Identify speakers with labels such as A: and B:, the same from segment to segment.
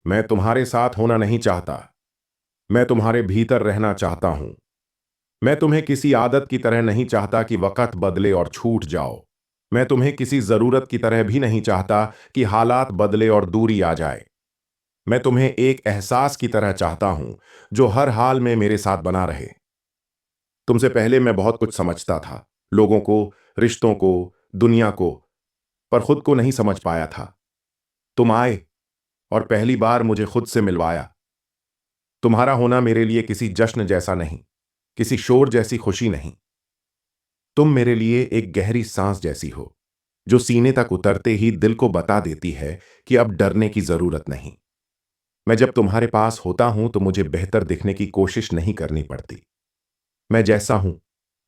A: मैं तुम्हारे साथ होना नहीं चाहता। मैं तुम्हारे भीतर रहना चाहता हूं। मैं तुम्हें किसी आदत की तरह नहीं चाहता कि वक्त बदले और छूट जाओ। मैं तुम्हें किसी जरूरत की तरह भी नहीं चाहता कि हालात बदले और दूरी आ जाए। मैं तुम्हें एक एहसास की तरह चाहता हूं जो हर हाल में मेरे साथ बना रहे। तुमसे पहले मैं बहुत कुछ समझता था, लोगों को, रिश्तों को, दुनिया को, पर खुद को नहीं समझ पाया था। तुम आए और पहली बार मुझे खुद से मिलवाया। तुम्हारा होना मेरे लिए किसी जश्न जैसा नहीं, किसी शोर जैसी खुशी नहीं। तुम मेरे लिए एक गहरी सांस जैसी हो, जो सीने तक उतरते ही दिल को बता देती है कि अब डरने की जरूरत नहीं। मैं जब तुम्हारे पास होता हूं तो मुझे बेहतर दिखने की कोशिश नहीं करनी पड़ती। मैं जैसा हूं,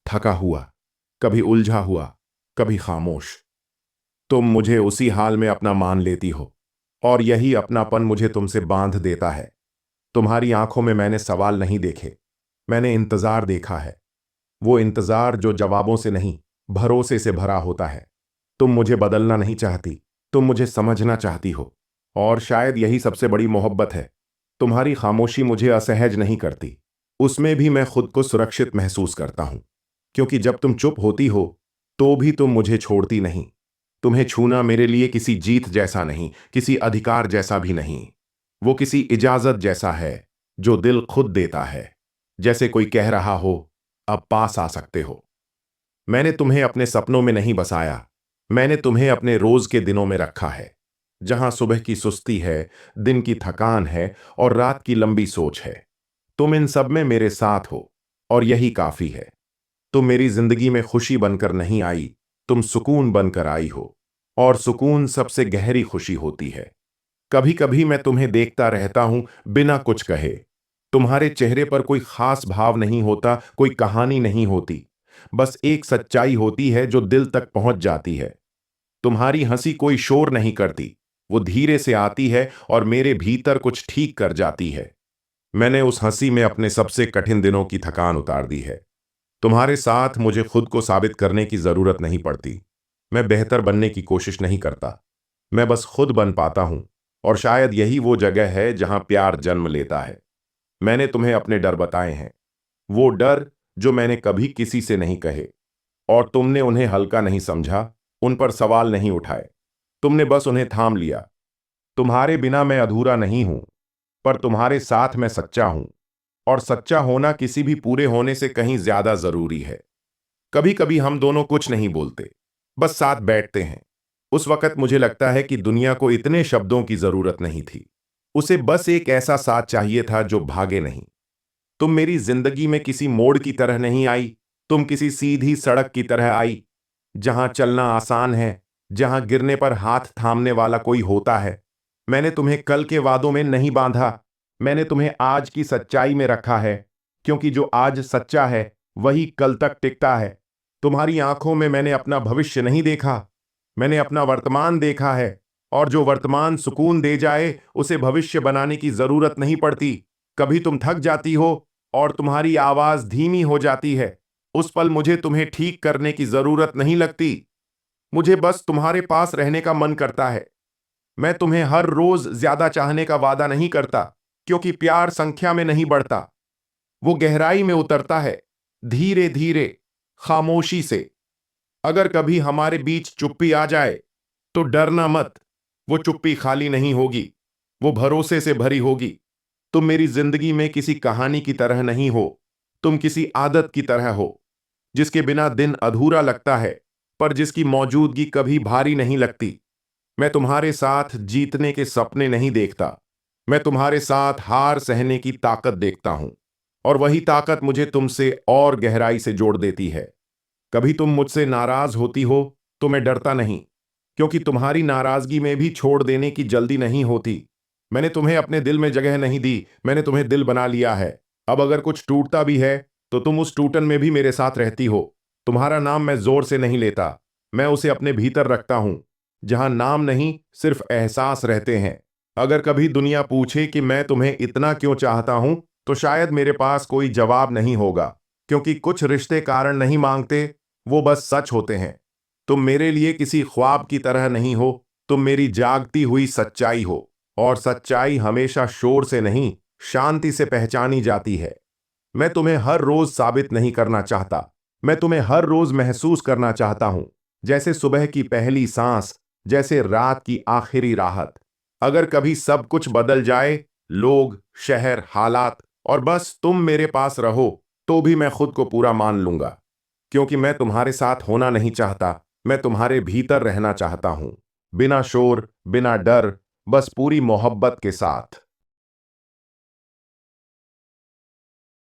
A: थका हुआ, कभी उलझा हुआ, कभी खामोश, तुम मुझे उसी हाल में अपना मान लेती हो। और यही अपनापन मुझे तुमसे बांध देता है। तुम्हारी आंखों में मैंने सवाल नहीं देखे, मैंने इंतजार देखा है। वो इंतजार जो जवाबों से नहीं, भरोसे से भरा होता है। तुम मुझे बदलना नहीं चाहती, तुम मुझे समझना चाहती हो। और शायद यही सबसे बड़ी मोहब्बत है। तुम्हारी खामोशी मुझे असहज नहीं करती, उसमें भी मैं खुद को सुरक्षित महसूस करता हूं। क्योंकि जब तुम चुप होती हो तो भी तुम मुझे छोड़ती नहीं। तुम्हें छूना मेरे लिए किसी जीत जैसा नहीं, किसी अधिकार जैसा भी नहीं। वो किसी इजाजत जैसा है जो दिल खुद देता है, जैसे कोई कह रहा हो, अब पास आ सकते हो। मैंने तुम्हें अपने सपनों में नहीं बसाया, मैंने तुम्हें अपने रोज के दिनों में रखा है। जहां सुबह की सुस्ती है, दिन की थकान है और रात की लंबी सोच है। तुम इन सब में मेरे साथ हो, और यही काफी है। तुम मेरी जिंदगी में खुशी बनकर नहीं आई, तुम सुकून बनकर आई हो। और सुकून सबसे गहरी खुशी होती है। कभी कभी मैं तुम्हें देखता रहता हूं, बिना कुछ कहे। तुम्हारे चेहरे पर कोई खास भाव नहीं होता, कोई कहानी नहीं होती। बस एक सच्चाई होती है जो दिल तक पहुंच जाती है। तुम्हारी हंसी कोई शोर नहीं करती, वो धीरे से आती है और मेरे भीतर कुछ ठीक कर जाती है। मैंने उस हंसी में अपने सबसे कठिन दिनों की थकान उतार दी है। तुम्हारे साथ मुझे खुद को साबित करने की जरूरत नहीं पड़ती। मैं बेहतर बनने की कोशिश नहीं करता, मैं बस खुद बन पाता हूं। और शायद यही वो जगह है जहां प्यार जन्म लेता है। मैंने तुम्हें अपने डर बताए हैं, वो डर जो मैंने कभी किसी से नहीं कहे। और तुमने उन्हें हल्का नहीं समझा, उन पर सवाल नहीं उठाए। तुमने बस उन्हें थाम लिया। तुम्हारे बिना मैं अधूरा नहीं हूं, पर तुम्हारे साथ मैं सच्चा हूं। और सच्चा होना किसी भी पूरे होने से कहीं ज्यादा जरूरी है। कभी कभी हम दोनों कुछ नहीं बोलते, बस साथ बैठते हैं। उस वक्त मुझे लगता है कि दुनिया को इतने शब्दों की जरूरत नहीं थी। उसे बस एक ऐसा साथ चाहिए था जो भागे नहीं। तुम मेरी जिंदगी में किसी मोड़ की तरह नहीं आई, तुम किसी सीधी सड़क की तरह आई, जहां चलना आसान है, जहां गिरने पर हाथ थामने वाला कोई होता है। मैंने तुम्हें कल के वादों में नहीं बांधा, मैंने तुम्हें आज की सच्चाई में रखा है। क्योंकि जो आज सच्चा है वही कल तक टिकता है। तुम्हारी आंखों में मैंने अपना भविष्य नहीं देखा, मैंने अपना वर्तमान देखा है। और जो वर्तमान सुकून दे जाए उसे भविष्य बनाने की जरूरत नहीं पड़ती। कभी तुम थक जाती हो और तुम्हारी आवाज धीमी हो जाती है, उस पल मुझे तुम्हें ठीक करने की जरूरत नहीं लगती। मुझे बस तुम्हारे पास रहने का मन करता है। मैं तुम्हें हर रोज ज्यादा चाहने का वादा नहीं करता, क्योंकि प्यार संख्या में नहीं बढ़ता, वो गहराई में उतरता है, धीरे धीरे, खामोशी से। अगर कभी हमारे बीच चुप्पी आ जाए तो डरना मत, वो चुप्पी खाली नहीं होगी, वो भरोसे से भरी होगी। तुम मेरी जिंदगी में किसी कहानी की तरह नहीं हो, तुम किसी आदत की तरह हो, जिसके बिना दिन अधूरा लगता है, पर जिसकी मौजूदगी कभी भारी नहीं लगती। मैं तुम्हारे साथ जीतने के सपने नहीं देखता, मैं तुम्हारे साथ हार सहने की ताकत देखता हूं। और वही ताकत मुझे तुमसे और गहराई से जोड़ देती है। कभी तुम मुझसे नाराज होती हो तो मैं डरता नहीं, क्योंकि तुम्हारी नाराजगी में भी छोड़ देने की जल्दी नहीं होती। मैंने तुम्हें अपने दिल में जगह नहीं दी, मैंने तुम्हें दिल बना लिया है। अब अगर कुछ टूटता भी है तो तुम उस टूटन में भी मेरे साथ रहती हो। तुम्हारा नाम मैं जोर से नहीं लेता, मैं उसे अपने भीतर रखता हूं, जहां नाम नहीं सिर्फ एहसास रहते हैं। अगर कभी दुनिया पूछे कि मैं तुम्हें इतना क्यों चाहता हूं, तो शायद मेरे पास कोई जवाब नहीं होगा। क्योंकि कुछ रिश्ते कारण नहीं मांगते, वो बस सच होते हैं। तुम मेरे लिए किसी ख्वाब की तरह नहीं हो, तुम मेरी जागती हुई सच्चाई हो। और सच्चाई हमेशा शोर से नहीं, शांति से पहचानी जाती है। मैं तुम्हें हर रोज साबित नहीं करना चाहता। मैं तुम्हें हर रोज महसूस करना चाहता हूं, जैसे सुबह की पहली सांस, जैसे रात की आखिरी राहत। अगर कभी सब कुछ बदल जाए, लोग, शहर, हालात, और बस तुम मेरे पास रहो, तो भी मैं खुद को पूरा मान लूंगा। क्योंकि मैं तुम्हारे साथ होना नहीं चाहता, मैं तुम्हारे भीतर रहना चाहता हूं। बिना शोर, बिना डर, बस पूरी मोहब्बत के साथ।